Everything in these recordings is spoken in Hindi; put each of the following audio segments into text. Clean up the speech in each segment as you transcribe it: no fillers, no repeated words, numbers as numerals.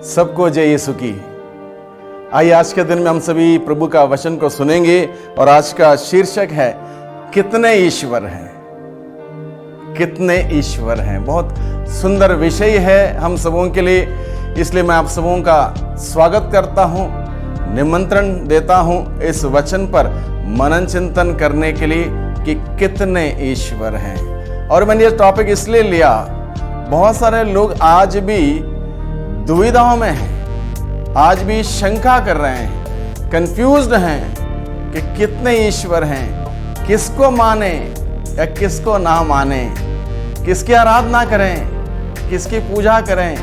सबको जय यीशु की। आइए आज के दिन में हम सभी प्रभु का वचन को सुनेंगे और आज का शीर्षक है कितने ईश्वर हैं। कितने ईश्वर हैं, बहुत सुंदर विषय है हम सबों के लिए। इसलिए मैं आप सबों का स्वागत करता हूं, निमंत्रण देता हूं इस वचन पर मनन चिंतन करने के लिए कि कितने ईश्वर हैं। और मैंने ये टॉपिक इसलिए लिया, बहुत सारे लोग आज भी दुविधाओं में हैं, आज भी शंका कर रहे हैं, कंफ्यूज्ड हैं कि कितने ईश्वर हैं, किसको माने या किसको ना माने, किसकी आराधना करें, किसकी पूजा करें,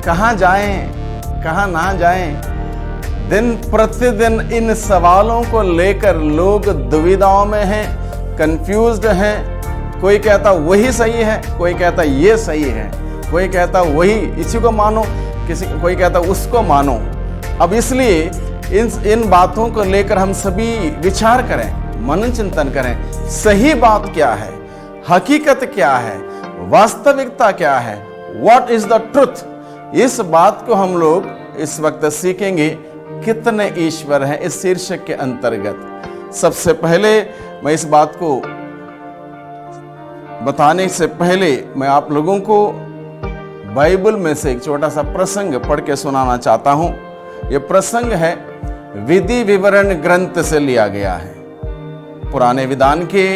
कहाँ जाएं, कहाँ ना जाएं। दिन प्रतिदिन इन सवालों को लेकर लोग दुविधाओं में हैं, कंफ्यूज्ड हैं। कोई कहता वही सही है, कोई कहता ये सही है, कोई कहता वही इसी को मानो, कोई कहता उसको मानो। अब इसलिए इन बातों को लेकर हम सभी विचार करें, मनन चिंतन करें। सही बात क्या है, हकीकत क्या है, वास्तविकता क्या है, व्हाट इज द ट्रुथ। इस बात को हम लोग इस वक्त सीखेंगे, कितने ईश्वर हैं, इस शीर्षक के अंतर्गत। सबसे पहले मैं इस बात को बताने से पहले मैं आप लोगों को बाइबल में से एक छोटा सा प्रसंग पढ़ के सुनाना चाहता हूं। यह प्रसंग है विधि विवरण ग्रंथ से लिया गया है। पुराने विधान के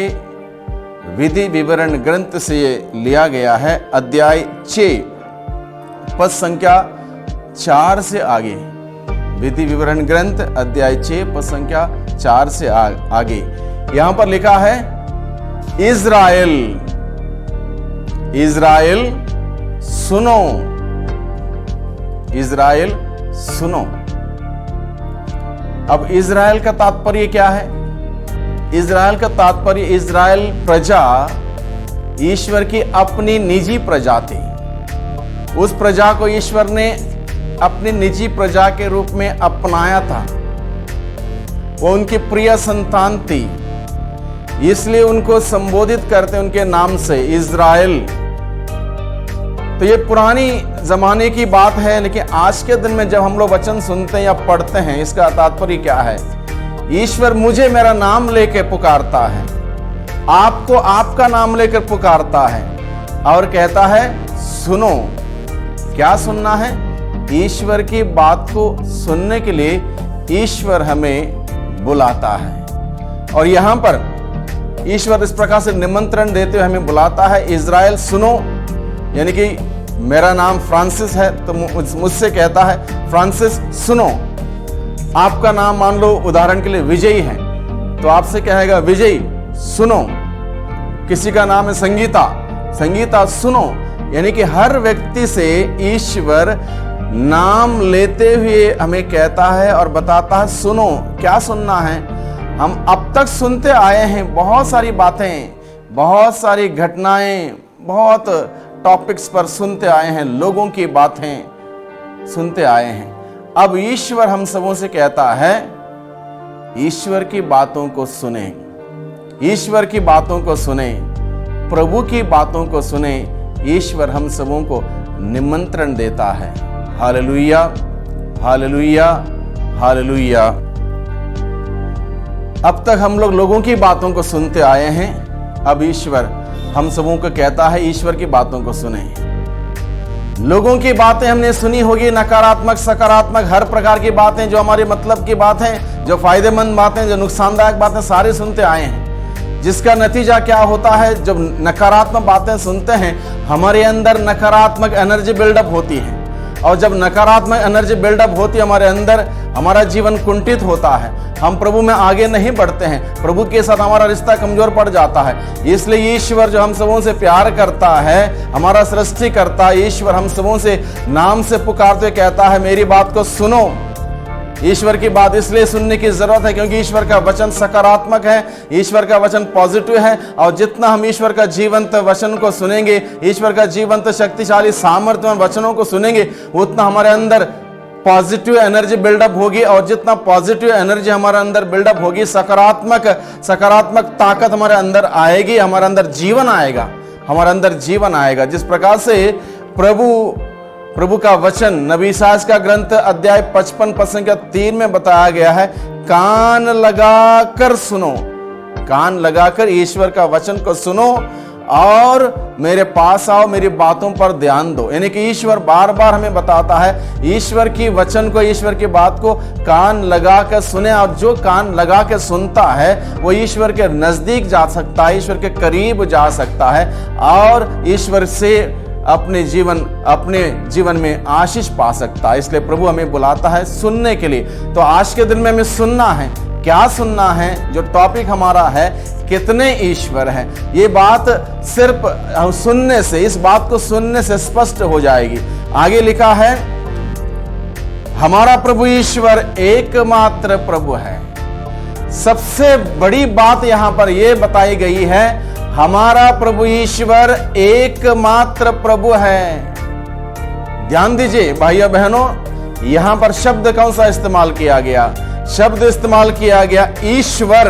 विधि विवरण ग्रंथ से ये लिया गया है, अध्याय 6 पद संख्या 4 से आगे। विधि विवरण ग्रंथ अध्याय 6 पद संख्या 4 से आगे यहां पर लिखा है, इज़राइल इज़राइल सुनो, इज़राइल सुनो। अब इज़राइल का तात्पर्य क्या है? इज़राइल का तात्पर्य, इज़राइल प्रजा ईश्वर की अपनी निजी प्रजा थी। उस प्रजा को ईश्वर ने अपनी निजी प्रजा के रूप में अपनाया था। वो उनकी प्रिय संतान थी, इसलिए उनको संबोधित करते उनके नाम से, इज़राइल। तो ये पुरानी जमाने की बात है, लेकिन आज के दिन में जब हम लोग वचन सुनते हैं या पढ़ते हैं, इसका तात्पर्य क्या है? ईश्वर मुझे मेरा नाम लेके पुकारता है, आपको आपका नाम लेकर पुकारता है और कहता है सुनो। क्या सुनना है? ईश्वर की बात को सुनने के लिए ईश्वर हमें बुलाता है। और यहां पर ईश्वर इस प्रकार से निमंत्रण देते हुए हमें बुलाता है, इज़राइल सुनो। यानी कि मेरा नाम फ्रांसिस है तो मुझसे कहता है, फ्रांसिस सुनो। आपका नाम मान लो उदाहरण के लिए विजयी है, तो आपसे कहेगा विजयी सुनो। किसी का नाम है संगीता, संगीता सुनो। यानी कि हर व्यक्ति से ईश्वर नाम लेते हुए हमें कहता है और बताता है सुनो। क्या सुनना है? हम अब तक सुनते आए हैं, बहुत सारी बातें, बहुत सारी घटनाएं, बहुत टॉपिक्स पर सुनते आए हैं, लोगों की बातें सुनते आए हैं। अब ईश्वर हम सबों से कहता है, ईश्वर की बातों को सुने, ईश्वर की बातों को सुने, प्रभु की बातों को सुने। ईश्वर हम सबों को निमंत्रण देता है। Hallelujah, hallelujah, hallelujah. अब तक हम लोगों की बातों को सुनते आए हैं, अब ईश्वर हम सबों को कहता है ईश्वर की बातों को सुने। लोगों की बातें हमने सुनी होगी, नकारात्मक सकारात्मक हर प्रकार की बातें, जो हमारे मतलब की बात है, जो फायदेमंद बातें, जो नुकसानदायक बातें, सारे सुनते आए हैं। जिसका नतीजा क्या होता है? जब नकारात्मक बातें सुनते हैं, हमारे अंदर नकारात्मक एनर्जी बिल्डअप होती है, और जब नकारात्मक एनर्जी बिल्डअप होती है हमारे अंदर, हमारा जीवन कुंठित होता है, हम प्रभु में आगे नहीं बढ़ते हैं, प्रभु के साथ हमारा रिश्ता कमजोर पड़ जाता है। इसलिए ईश्वर जो हम सबों से प्यार करता है, हमारा सृष्टि करता है, ईश्वर हम सबों से नाम से पुकारते कहता है मेरी बात को सुनो। ईश्वर की बात इसलिए सुनने की जरूरत है क्योंकि ईश्वर का वचन सकारात्मक है, ईश्वर का वचन पॉजिटिव है। और जितना हम ईश्वर का जीवंत वचन को सुनेंगे, ईश्वर का जीवंत शक्तिशाली सामर्थ्यवान वचनों को सुनेंगे, उतना हमारे अंदर पॉजिटिव एनर्जी बिल्डअप होगी। और जितना पॉजिटिव एनर्जी हमारे अंदर बिल्डअप होगी, सकारात्मक ताकत हमारे अंदर आएगी, हमारे अंदर जीवन आएगा, हमारे अंदर जीवन आएगा। जिस प्रकार से प्रभु प्रभु का वचन नबी इसायाह का ग्रंथ अध्याय 55 पद संख्या 3 में बताया गया है, कान लगाकर सुनो, कान लगाकर ईश्वर का वचन को सुनो और मेरे पास आओ, मेरी बातों पर ध्यान दो। यानी कि ईश्वर बार बार हमें बताता है, ईश्वर की वचन को, ईश्वर की बात को कान लगा कर सुने, और जो कान लगा के सुनता है वो ईश्वर के नजदीक जा सकता है, ईश्वर के करीब जा सकता है और ईश्वर से अपने जीवन में आशीष पा सकता है। इसलिए प्रभु हमें बुलाता है सुनने के लिए। तो आज के दिन में हमें सुनना है। क्या सुनना है? जो टॉपिक हमारा है, कितने ईश्वर हैं, ये बात सिर्फ सुनने से, इस बात को सुनने से स्पष्ट हो जाएगी। आगे लिखा है, हमारा प्रभु ईश्वर एकमात्र प्रभु है। सबसे बड़ी बात यहां पर यह बताई गई है, हमारा प्रभु ईश्वर एकमात्र प्रभु है। ध्यान दीजिए भाइयों बहनों, यहां पर शब्द कौन सा इस्तेमाल किया गया? शब्द इस्तेमाल किया गया ईश्वर।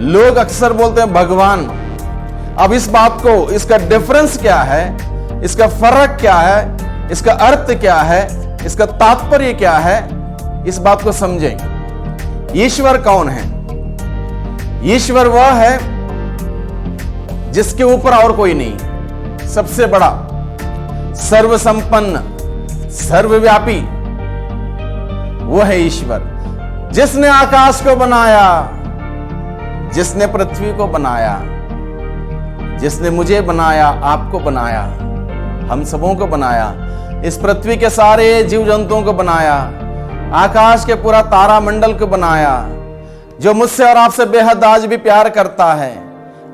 लोग अक्सर बोलते हैं भगवान। अब इस बात को, इसका डिफरेंस क्या है, इसका फर्क क्या है, इसका अर्थ क्या है, इसका तात्पर्य क्या है, इस बात को समझें। ईश्वर कौन है? ईश्वर वह है जिसके ऊपर और कोई नहीं, सबसे बड़ा, सर्वसंपन्न, सर्वव्यापी, वो है ईश्वर। जिसने आकाश को बनाया, जिसने पृथ्वी को बनाया, जिसने मुझे बनाया, आपको बनाया, हम सबों को बनाया, इस पृथ्वी के सारे जीव जंतुओं को बनाया, आकाश के पूरा तारा मंडल को बनाया, जो मुझसे और आपसे बेहद आज भी प्यार करता है,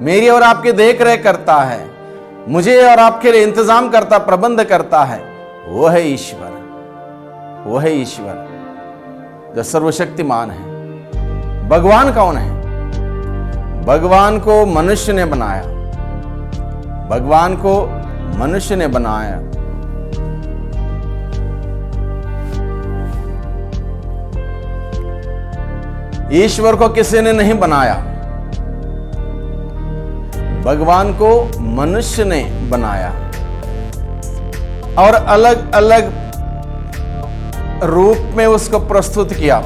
मेरी और आपकी देख रेख करता है, मुझे और आपके लिए इंतजाम करता, प्रबंध करता है, वो है ईश्वर। वो है ईश्वर जो सर्वशक्तिमान है। भगवान कौन है? भगवान को मनुष्य ने बनाया। भगवान को मनुष्य ने बनाया। ईश्वर को किसी ने नहीं बनाया, भगवान को मनुष्य ने बनाया और अलग अलग रूप में उसको प्रस्तुत किया।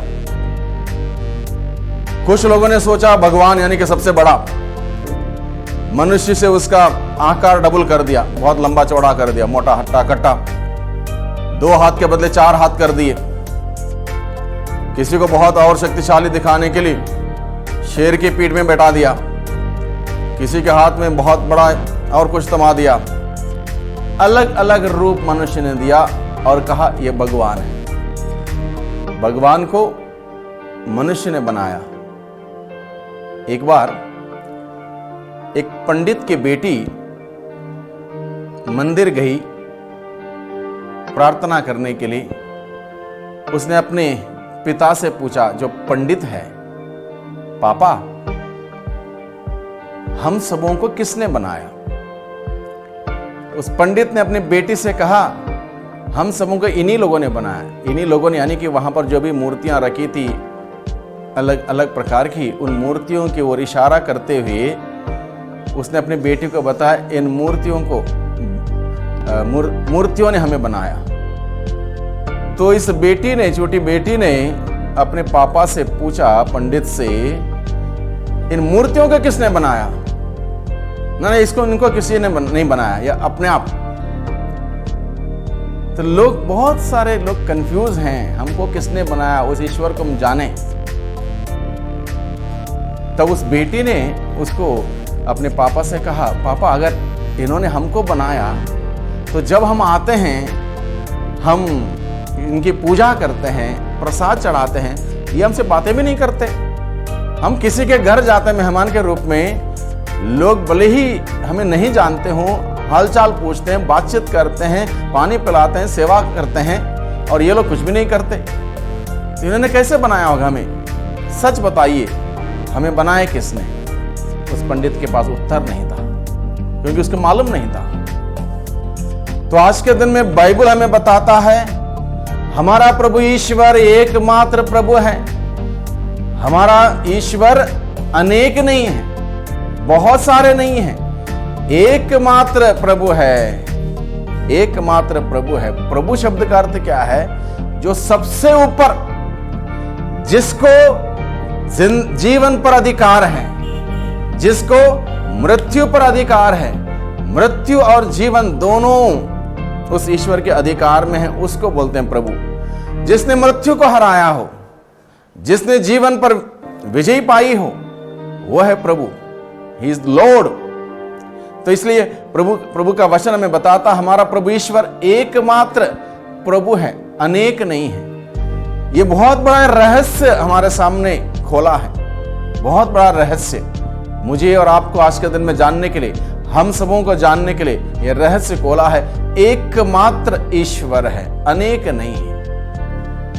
कुछ लोगों ने सोचा भगवान यानी कि सबसे बड़ा, मनुष्य से उसका आकार डबल कर दिया, बहुत लंबा चौड़ा कर दिया, मोटा हट्टा कट्टा, 2 हाथ के बदले 4 हाथ कर दिए। किसी को बहुत और शक्तिशाली दिखाने के लिए शेर की पीठ में बैठा दिया, किसी के हाथ में बहुत बड़ा और कुछ थमा दिया। अलग अलग रूप मनुष्य ने दिया और कहा यह भगवान है। भगवान को मनुष्य ने बनाया। एक बार एक पंडित की बेटी मंदिर गई प्रार्थना करने के लिए। उसने अपने पिता से पूछा, जो पंडित है, पापा हम सबों को किसने बनाया? उस पंडित ने अपनी बेटी से कहा, हम सबों को इन्हीं लोगों ने बनाया। इन्हीं लोगों ने यानी कि वहां पर जो भी मूर्तियां रखी थी अलग अलग प्रकार की, उन मूर्तियों की ओर इशारा करते हुए उसने अपनी बेटी को बताया, इन मूर्तियों को मूर्तियों ने हमें बनाया। तो इस बेटी ने, छोटी बेटी ने अपने पापा से पूछा, पंडित से, इन मूर्तियों को किसने बनाया? नहीं, इसको इनको किसी ने नहीं बनाया, या अपने आप। तो लोग, बहुत सारे लोग कंफ्यूज हैं, हमको किसने बनाया, उस ईश्वर को हम जाने। तब उस बेटी ने उसको अपने पापा से कहा, पापा अगर इन्होंने हमको बनाया तो जब हम आते हैं, हम इनकी पूजा करते हैं, प्रसाद चढ़ाते हैं, ये हमसे बातें भी नहीं करते। हम किसी के घर जाते हैं मेहमान के रूप में, लोग भले ही हमें नहीं जानते हों, हालचाल पूछते हैं, बातचीत करते हैं, पानी पिलाते हैं, सेवा करते हैं, और ये लोग कुछ भी नहीं करते। तो इन्होंने कैसे बनाया होगा हमें? सच बताइए, हमें बनाया किसने? उस पंडित के पास उत्तर नहीं था, क्योंकि उसको मालूम नहीं था। तो आज के दिन में बाइबल हमें बताता है, हमारा प्रभु ईश्वर एकमात्र प्रभु है। हमारा ईश्वर अनेक नहीं है, बहुत सारे नहीं हैं, एकमात्र प्रभु है। एकमात्र प्रभु है। प्रभु शब्द का अर्थ क्या है? जो सबसे ऊपर, जिसको जीवन पर अधिकार है, जिसको मृत्यु पर अधिकार है। मृत्यु और जीवन दोनों उस ईश्वर के अधिकार में है, उसको बोलते हैं प्रभु। जिसने मृत्यु को हराया हो, जिसने जीवन पर विजय पाई हो, वो है प्रभु। He is Lord. तो इसलिए प्रभु का वचन हमें बताता, हमारा प्रभु ईश्वर एकमात्र प्रभु है, अनेक नहीं है। ये बहुत बड़ा रहस्य हमारे सामने खोला है, बहुत बड़ा रहस्य मुझे और आपको आज के दिन में जानने के लिए, हम सबों को जानने के लिए यह रहस्य खोला है। एकमात्र ईश्वर है, अनेक नहीं है,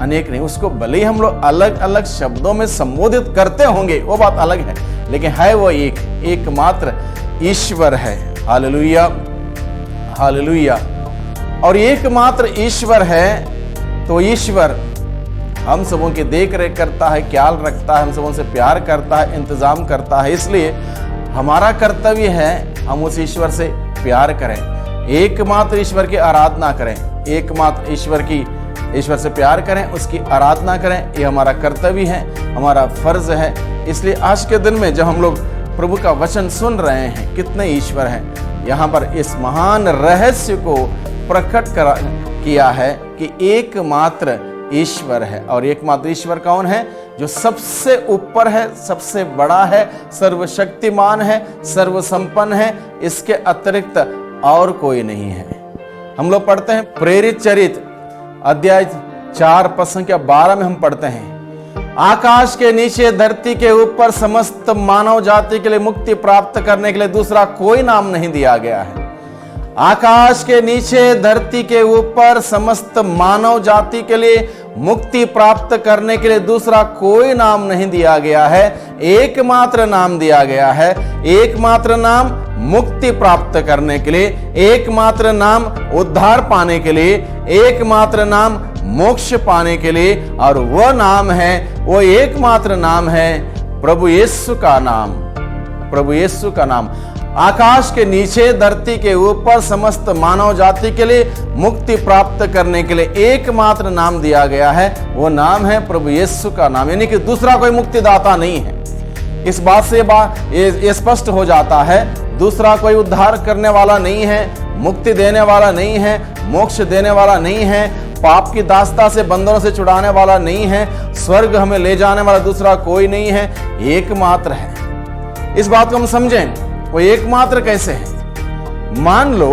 अनेक नहीं। उसको भले ही हम लोग अलग अलग शब्दों में संबोधित करते होंगे, वो बात अलग है, लेकिन है वो एकमात्र ईश्वर है। Hallelujah, hallelujah. और एकमात्र ईश्वर है तो ईश्वर हम सबों की देख रेख करता है, ख्याल रखता है, हम सबों से प्यार करता है, इंतजाम करता है। इसलिए हमारा कर्तव्य है हम उस ईश्वर से प्यार करें, एकमात्र ईश्वर की आराधना करें, एकमात्र ईश्वर से प्यार करें, उसकी आराधना करें। ये हमारा कर्तव्य है, हमारा फर्ज है। इसलिए आज के दिन में जब हम लोग प्रभु का वचन सुन रहे हैं, कितने ईश्वर हैं, यहाँ पर इस महान रहस्य को प्रकट किया है कि एकमात्र ईश्वर है। और एकमात्र ईश्वर कौन है? जो सबसे ऊपर है, सबसे बड़ा है, सर्वशक्तिमान है, सर्वसंपन्न है, इसके अतिरिक्त और कोई नहीं है। हम लोग पढ़ते हैं प्रेरित चरित्र अध्याय 4 पद संख्या 12 में हम पढ़ते हैं, आकाश के नीचे धरती के ऊपर समस्त मानव जाति के लिए मुक्ति प्राप्त करने के लिए दूसरा कोई नाम नहीं दिया गया है। आकाश के नीचे धरती के ऊपर समस्त मानव जाति के लिए मुक्ति प्राप्त करने के लिए दूसरा कोई नाम नहीं दिया गया है, एकमात्र नाम दिया गया है। एकमात्र नाम मुक्ति प्राप्त करने के लिए, एकमात्र नाम उद्धार पाने के लिए, एकमात्र नाम मोक्ष पाने के लिए, और वह नाम है, वो एकमात्र नाम है प्रभु यीशु का नाम। प्रभु यीशु का नाम। आकाश के नीचे धरती के ऊपर समस्त मानव जाति के लिए मुक्ति प्राप्त करने के लिए एकमात्र नाम दिया गया है, वो नाम है प्रभु यीशु का नाम। यानी कि दूसरा कोई मुक्तिदाता नहीं है। इस बात से ये स्पष्ट हो जाता है, दूसरा कोई उद्धार करने वाला नहीं है, मुक्ति देने वाला नहीं है, मोक्ष देने वाला नहीं है, पाप की दास्ता से, बंधनों से छुड़ाने वाला नहीं है, स्वर्ग हमें ले जाने वाला दूसरा कोई नहीं है, एकमात्र है। इस बात को हम समझें, वो एकमात्र कैसे है? मान लो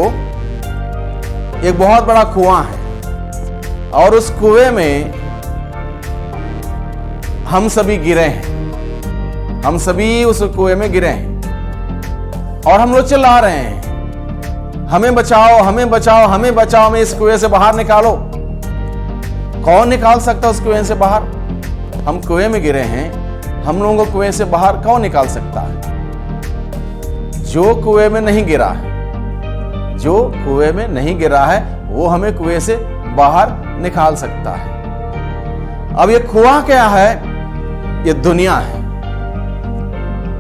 एक बहुत बड़ा कुआं है और उस कुएं में हम सभी गिरे हैं, हम सभी उस कुएं में गिरे हैं और हम लोग चिल्ला रहे हैं, हमें बचाओ, हमें बचाओ, हमें बचाओ, हमें इस कुएं से बाहर निकालो। कौन निकाल सकता है उस कुएं से बाहर? हम कुएं में गिरे हैं, हम लोगों को कुएं से बाहर कौन निकाल सकता है? जो कुएं में नहीं गिरा है, जो कुएं में नहीं गिरा है, वो हमें कुएं से बाहर निकाल सकता है। अब ये कुआं क्या है? ये दुनिया है।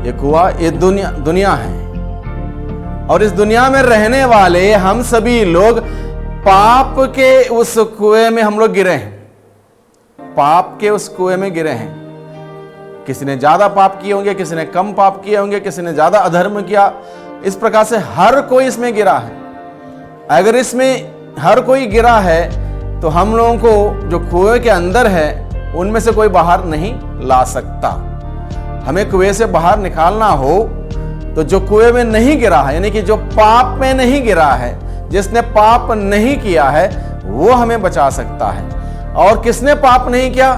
ये कुआं, ये दुनिया है। और इस दुनिया में रहने वाले हम सभी लोग पाप के उस कुएं में हम लोग गिरे हैं, पाप के उस कुएं में गिरे हैं। किसी ने ज्यादा पाप किए होंगे, किसी ने कम पाप किए होंगे, किसी ने ज्यादा अधर्म किया। इस प्रकार से हर कोई इसमें गिरा है। अगर इसमें हर कोई गिरा है तो हम लोगों को जो कुएं के अंदर है उनमें से कोई बाहर नहीं ला सकता। हमें कुएं से बाहर निकालना हो तो जो कुएं में नहीं गिरा है, यानी कि जो पाप में नहीं गिरा है, जिसने पाप नहीं किया है, वो हमें बचा सकता है। और किसने पाप नहीं किया?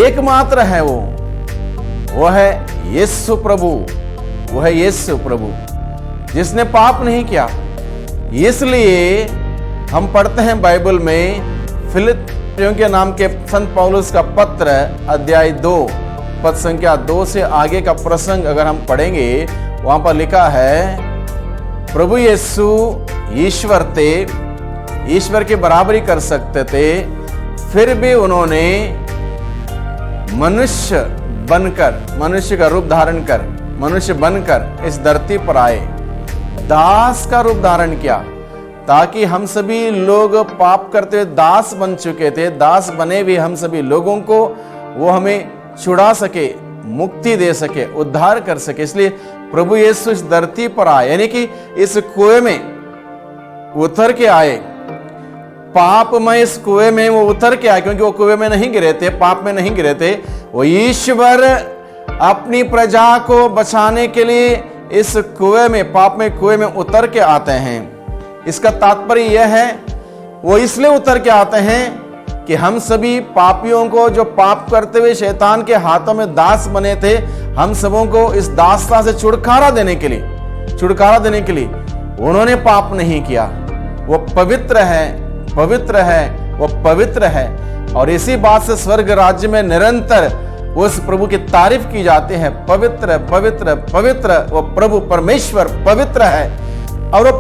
एकमात्र है वो है यीशु प्रभु। वो है यीशु प्रभु जिसने पाप नहीं किया। इसलिए हम पढ़ते हैं बाइबल में फिलिप्पियों के नाम के संत पौलुस का पत्र अध्याय 2 पद संख्या 2 से आगे का प्रसंग अगर हम पढ़ेंगे, वहां पर लिखा है, प्रभु यीशु ईश्वर थे, ईश्वर की बराबरी कर सकते थे, फिर भी उन्होंने मनुष्य बनकर, मनुष्य का रूप धारण कर, मनुष्य बनकर इस धरती पर आए, दास का रूप धारण किया, ताकि हम सभी लोग पाप करते हुए दास बन चुके थे, दास बने हुए हम सभी लोगों को वो हमें छुड़ा सके, मुक्ति दे सके, उद्धार कर सके। इसलिए प्रभु यीशु इस धरती पर आए, यानी कि इस कुएं में उतर के आए, पापमय इस कुएं में वो उतर के आए, क्योंकि वो कुएं में नहीं गिरे थे, पाप में नहीं गिरे थे। वो ईश्वर अपनी प्रजा को बचाने के लिए इस कुएं में, पाप में कुएं में उतर के आते हैं। इसका तात्पर्य यह है, वो इसलिए उतर के आते हैं कि हम सभी पापियों को, जो पाप करते हुए शैतान के हाथों में दास बने थे, हम सबों को इस दासता से छुटकारा देने के लिए उन्होंने पाप नहीं किया। वो पवित्र है, वो पवित्र है। और इसी बात से स्वर्ग राज्य में निरंतर उस प्रभु की तारीफ की जाती है। पवित्र पवित्र पवित्र वो प्रभु परमेश्वर पवित्र है। और वो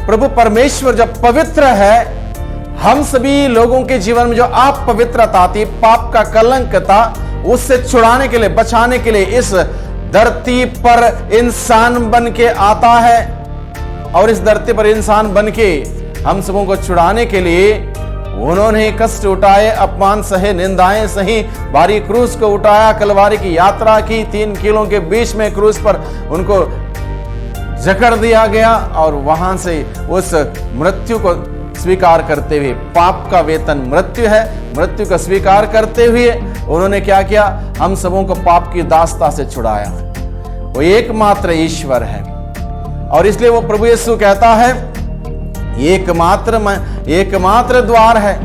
प्रभु परमेश्वर जब पवित्र है, हम सभी लोगों के जीवन में जो अपवित्रता थी, पाप का कलंक था, उससे छुड़ाने के लिए, बचाने के लिए इस धरती पर इंसान बन के आता है। और इस धरती पर इंसान बन के हम सबों को छुड़ाने के लिए उन्होंने कष्ट उठाए, अपमान सहे, निंदाएं सही, भारी क्रूस को उठाया, कलवारी की यात्रा की, 3 कीलों के बीच में क्रूस पर उनको जकड़ दिया गया। और वहां से उस मृत्यु को स्वीकार करते हुए, पाप का वेतन मृत्यु है, मृत्यु का स्वीकार करते हुए उन्होंने क्या किया? हम सबों को पाप की दास्ता से छुड़ाया। वो एकमात्र ईश्वर है। और इसलिए वो प्रभु यीशु कहता है, एकमात्र द्वार है,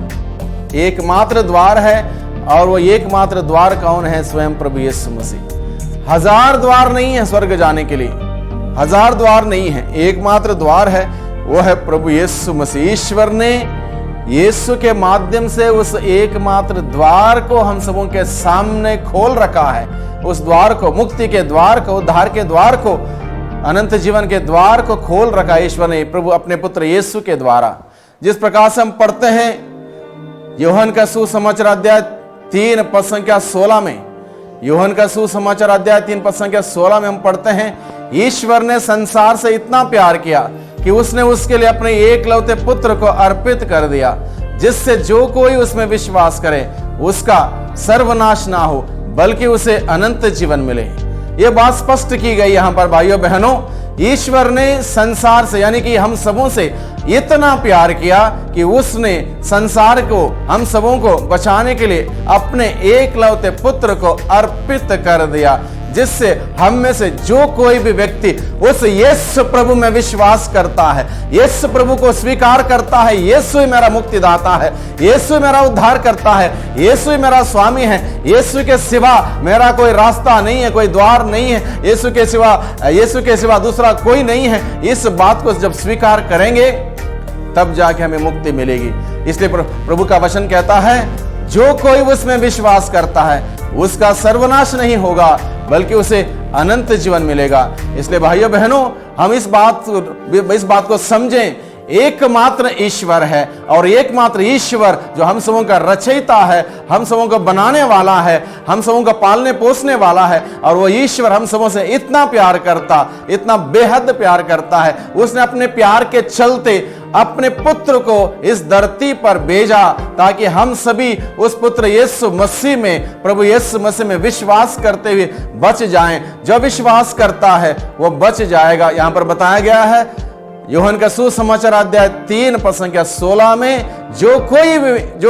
एकमात्र द्वार है। और वो एकमात्र द्वार कौन है? स्वयं प्रभु यीशु मसीह। 1000 द्वार नहीं है स्वर्ग जाने के लिए, 1000 द्वार नहीं है, एकमात्र द्वार है, वो है प्रभु यीशु मसीह। ईश्वर ने यीशु के माध्यम से उस एकमात्र द्वार को हम सबों के सामने खोल रखा है। उस द्वार को, मुक्ति के द्वार को, उद्धार के द्वार को, अनंत जीवन के द्वार को खोल रखा ईश्वर ने प्रभु अपने पुत्र यीशु के द्वारा। जिस प्रकार से हम पढ़ते हैं यूहन्ना का सुसमाचार अध्याय 3 पद संख्या 16 में, यूहन्ना का सुसमाचार अध्याय 3 पद संख्या 16 में हम पढ़ते हैं, ईश्वर ने संसार से इतना प्यार किया कि उसने उसके लिए अपने एकलौते पुत्र को अर्पित कर दिया, जिससे जो कोई उसमें विश्वास करे उसका सर्वनाश ना हो, बल्कि उसे अनंत जीवन मिले। यह बात स्पष्ट की गई यहां पर भाइयों बहनों। ईश्वर ने संसार से, यानी कि हम सबों से इतना प्यार किया कि उसने संसार को, हम सबों को बचाने के लिए अपने एकलौते पुत्र को अर्पित कर दिया, जिससे हम में से जो कोई भी व्यक्ति उस यीशु प्रभु में विश्वास करता है, यीशु प्रभु को स्वीकार करता है, यीशु ही मेरा मुक्तिदाता है, यीशु मेरा उद्धार करता है, यीशु ही मेरा स्वामी है, यीशु के सिवा मेरा कोई रास्ता नहीं है, कोई द्वार नहीं है, यीशु के सिवा दूसरा कोई नहीं है। इस बात को जब स्वीकार करेंगे तब जाके हमें मुक्ति मिलेगी। इसलिए प्रभु का वचन कहता है, जो कोई उसमें विश्वास करता है उसका सर्वनाश नहीं होगा, बल्कि उसे अनंत जीवन मिलेगा। इसलिए भाइयों बहनों, हम इस बात को समझें, एकमात्र ईश्वर है, और एकमात्र ईश्वर जो हम सबों का रचयिता है, हम सबों को बनाने वाला है, हम सबों को पालने पोसने वाला है। और वो ईश्वर हम सबों से इतना प्यार करता, इतना बेहद प्यार करता है, उसने अपने प्यार के चलते अपने पुत्र को इस धरती पर भेजा, ताकि हम सभी उस पुत्र यीशु मसीह में, प्रभु यीशु मसीह में विश्वास करते हुए बच जाएं। जो विश्वास करता है वो बच जाएगा। यहां पर बताया गया है यूहन्ना का सुसमाचार अध्याय 3 पद संख्या 16 में, जो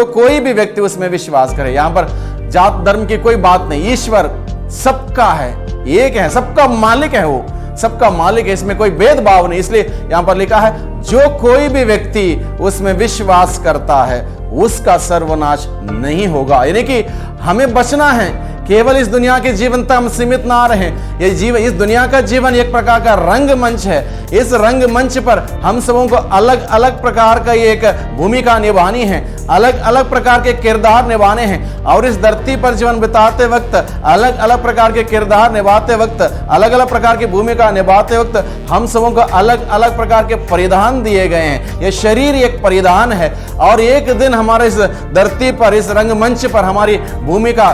कोई भी व्यक्ति उसमें विश्वास करे। यहां पर जात धर्म की कोई बात नहीं, ईश्वर सबका है, एक है, सबका मालिक है, वो सबका मालिक है, इसमें कोई भेदभाव नहीं। इसलिए यहां पर लिखा है, जो कोई भी व्यक्ति उसमें विश्वास करता है उसका सर्वनाश नहीं होगा। यानी कि हमें बचना है, केवल इस दुनिया के जीवन तक हम सीमित ना रहे। इस दुनिया का जीवन एक प्रकार का रंगमंच है। इस रंगमंच पर हम सबों को अलग अलग प्रकार का एक भूमिका निभानी है, अलग अलग प्रकार के किरदार निभाने हैं। और इस धरती पर जीवन बिताते वक्त, अलग अलग प्रकार के किरदार निभाते वक्त, अलग अलग प्रकार की भूमिका निभाते वक्त हम सबों को अलग अलग प्रकार के परिधान दिए गए हैं। यह शरीर एक परिधान है, और एक दिन हमारे इस धरती पर, इस रंगमंच पर हमारी भूमिका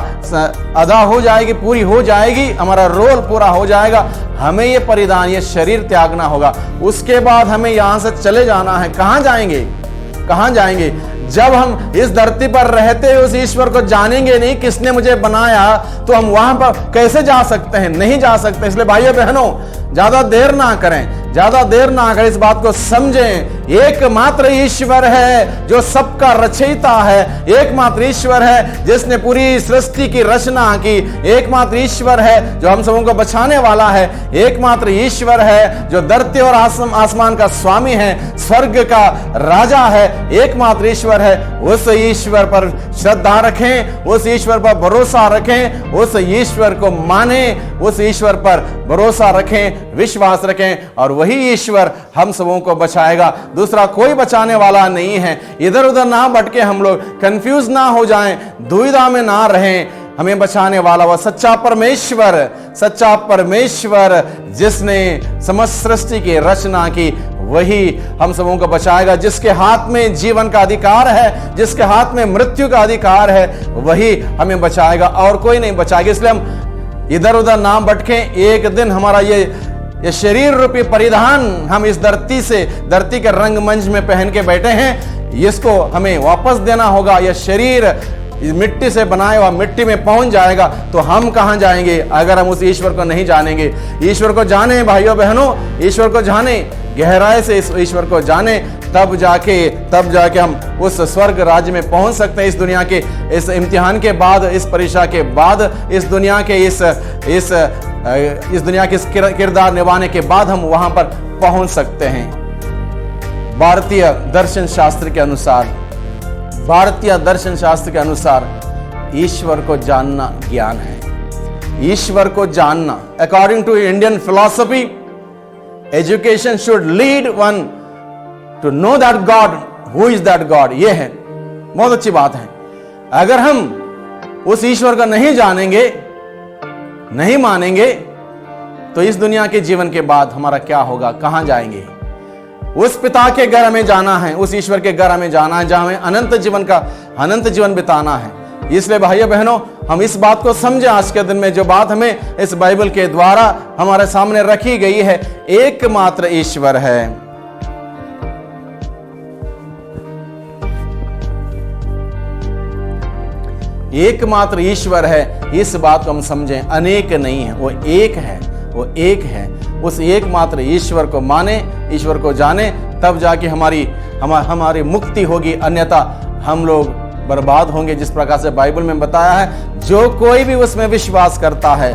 अदा हो जाएगी, पूरी हो जाएगी, हमारा रोल पूरा हो जाएगा, हमें ये परिधान, ये शरीर त्यागना होगा। उसके बाद हमें यहां से चले जाना है। कहां जाएंगे? कहां जाएंगे? जब हम इस धरती पर रहते हुए उस ईश्वर को जानेंगे नहीं, किसने मुझे बनाया, तो हम वहां पर कैसे जा सकते हैं? नहीं जा सकते। इसलिए भाइयों बहनों, ज्यादा देर ना करें, ज्यादा देर ना करें, इस बात को समझें। एकमात्र ईश्वर है जो सबका रचयिता है, एकमात्र ईश्वर है जिसने पूरी सृष्टि की रचना की, एकमात्र ईश्वर है जो हम सबों को बचाने वाला है, एकमात्र ईश्वर है जो धरती और आसमान का स्वामी है, स्वर्ग का राजा है, एकमात्र ईश्वर है। उस ईश्वर पर श्रद्धा रखें, उस ईश्वर पर भरोसा रखें, उस ईश्वर को माने, उस ईश्वर पर भरोसा रखें, विश्वास रखें, और वही ईश्वर हम सबों को बचाएगा। दूसरा कोई बचाने वाला नहीं है। इधर उधर ना भटके, हम लोग कंफ्यूज ना हो जाएं, दुविधा में ना रहें। हमें बचाने वाला वह सच्चा परमेश्वर, सच्चा परमेश्वर जिसने समस्त सृष्टि की रचना की, वही हम सबों को बचाएगा। जिसके हाथ में जीवन का अधिकार है, जिसके हाथ में मृत्यु का अधिकार है, वही हमें बचाएगा और कोई नहीं बचाएगा। इसलिए हम इधर उधर ना भटकें। एक दिन हमारा ये शरीर रूपी परिधान हम इस धरती के रंगमंच में पहन के बैठे हैं, इसको हमें वापस देना होगा। यह शरीर इस मिट्टी से बनाया हुआ मिट्टी में पहुंच जाएगा, तो हम कहां जाएंगे अगर हम उस ईश्वर को नहीं जानेंगे? ईश्वर को जाने भाइयों बहनों, ईश्वर को जाने, गहराई से इस ईश्वर को जाने, तब जाके हम उस स्वर्ग राज्य में पहुंच सकते हैं। इस दुनिया के इस इम्तिहान के बाद, इस परीक्षा के बाद, इस दुनिया के इस दुनिया के किरदार निभाने के बाद हम वहां पर पहुंच सकते हैं। भारतीय दर्शन शास्त्र के अनुसार ईश्वर को जानना ज्ञान है। ईश्वर को जानना, according to Indian philosophy, education should lead one to know that God, who is that God. यह है, बहुत अच्छी बात है। अगर हम उस ईश्वर को नहीं जानेंगे, नहीं मानेंगे, तो इस दुनिया के जीवन के बाद हमारा क्या होगा? कहां जाएंगे? उस पिता के घर हमें जाना है, उस ईश्वर के घर हमें जाना है जहां हमें अनंत जीवन बिताना है। इसलिए भाइयों बहनों, हम इस बात को समझें। आज के दिन में जो बात हमें इस बाइबल के द्वारा हमारे सामने रखी गई है, एकमात्र ईश्वर है। एकमात्र ईश्वर है, इस बात को हम समझें। अनेक नहीं है, वो एक है, वो एक है। उस एकमात्र ईश्वर को माने, ईश्वर को जाने, तब जाके हमारी मुक्ति होगी, अन्यथा हम लोग बर्बाद होंगे। जिस प्रकार से बाइबल में बताया है, जो कोई भी उसमें विश्वास करता है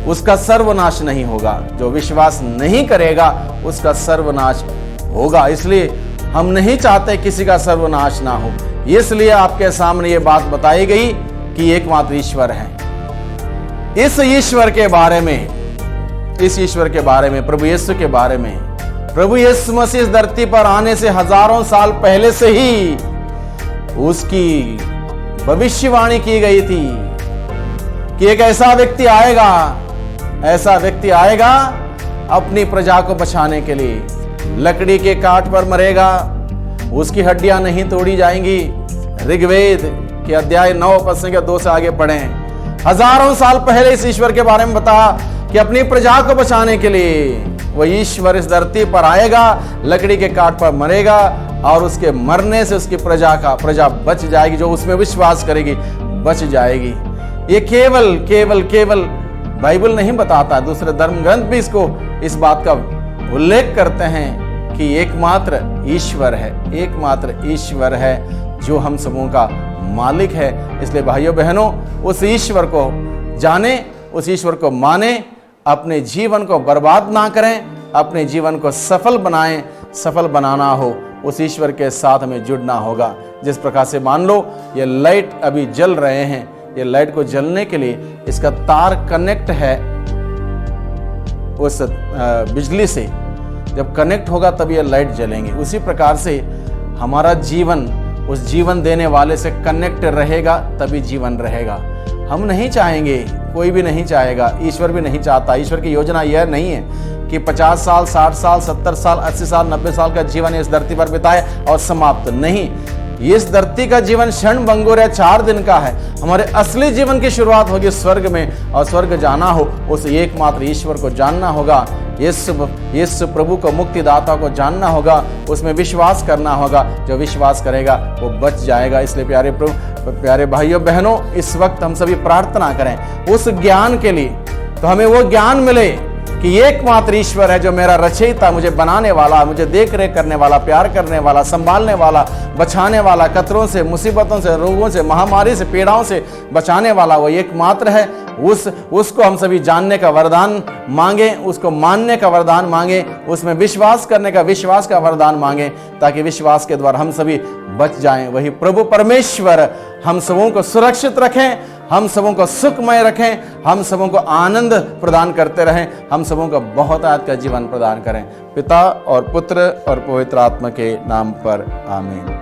उसका सर्वनाश नहीं होगा, जो विश्वास नहीं करेगा उसका सर्वनाश होगा। इसलिए हम नहीं चाहते किसी का सर्वनाश ना हो, इसलिए आपके सामने ये बात बताई गई कि एकमात्र ईश्वर है। इस ईश्वर के बारे में, प्रभु यीशु के बारे में, प्रभु यीशु मसीह इस धरती पर आने से हजारों साल पहले से ही उसकी भविष्यवाणी की गई थी कि एक ऐसा व्यक्ति आएगा अपनी प्रजा को बचाने के लिए। लकड़ी के काट पर मरेगा, उसकी हड्डियां नहीं तोड़ी जाएंगी। ऋग्वेद के अध्याय 9 पद से 2 से आगे पढ़ें। हजारों साल पहले इस ईश्वर के बारे में बताया कि अपनी प्रजा को बचाने के लिए वह ईश्वर इस धरती पर आएगा, लकड़ी के काट पर मरेगा, और उसके मरने से उसकी प्रजा बच जाएगी। जो उसमें विश्वास करेगी बच जाएगी। ये केवल बाइबल नहीं बताता, दूसरे धर्म ग्रंथ भी इस बात का उल्लेख करते हैं कि एकमात्र ईश्वर है जो हम सबों का मालिक है। इसलिए भाइयों बहनों, उस ईश्वर को जाने, उस ईश्वर को माने, अपने जीवन को बर्बाद ना करें, अपने जीवन को सफल बनाएं। सफल बनाना हो, उस ईश्वर के साथ हमें जुड़ना होगा। जिस प्रकार से मान लो ये लाइट अभी जल रहे हैं, ये लाइट को जलने के लिए इसका तार कनेक्ट है उस बिजली से, जब कनेक्ट होगा तब ये लाइट जलेंगे। उसी प्रकार से हमारा जीवन उस जीवन देने वाले से कनेक्ट रहेगा, तभी जीवन रहेगा। हम नहीं चाहेंगे, कोई भी नहीं चाहेगा, ईश्वर भी नहीं चाहता। ईश्वर की योजना यह नहीं है कि 50 साल, 60 साल, 70 साल, 80 साल, 90 साल का जीवन इस धरती पर बिताए और समाप्त नहीं। इस धरती का जीवन क्षण भंगुर है, 4 दिन का है। हमारे असली जीवन की शुरुआत होगी स्वर्ग में, और स्वर्ग जाना हो उस एकमात्र ईश्वर को जानना होगा, यीशु प्रभु को, मुक्तिदाता को जानना होगा, उसमें विश्वास करना होगा। जो विश्वास करेगा वो बच जाएगा। इसलिए प्यारे भाइयों बहनों, इस वक्त हम सभी प्रार्थना करें उस ज्ञान के लिए, तो हमें वो ज्ञान मिले कि एकमात्र ईश्वर है जो मेरा रचयिता, मुझे बनाने वाला, मुझे देख रेख करने वाला, प्यार करने वाला, संभालने वाला, बचाने वाला, खतरों से, मुसीबतों से, रोगों से, महामारी से, पीड़ाओं से बचाने वाला वो एकमात्र है। उसको हम सभी जानने का वरदान मांगे, उसको मानने का वरदान मांगे, उसमें विश्वास करने का, विश्वास का वरदान मांगे, ताकि विश्वास के द्वारा हम सभी बच जाएं। वही प्रभु परमेश्वर हम सबों को सुरक्षित रखें, हम सबों को सुखमय रखें, हम सबों को आनंद प्रदान करते रहें, हम सबों को बहुतायत का जीवन प्रदान करें। पिता और पुत्र और पवित्र आत्मा के नाम पर आमीन।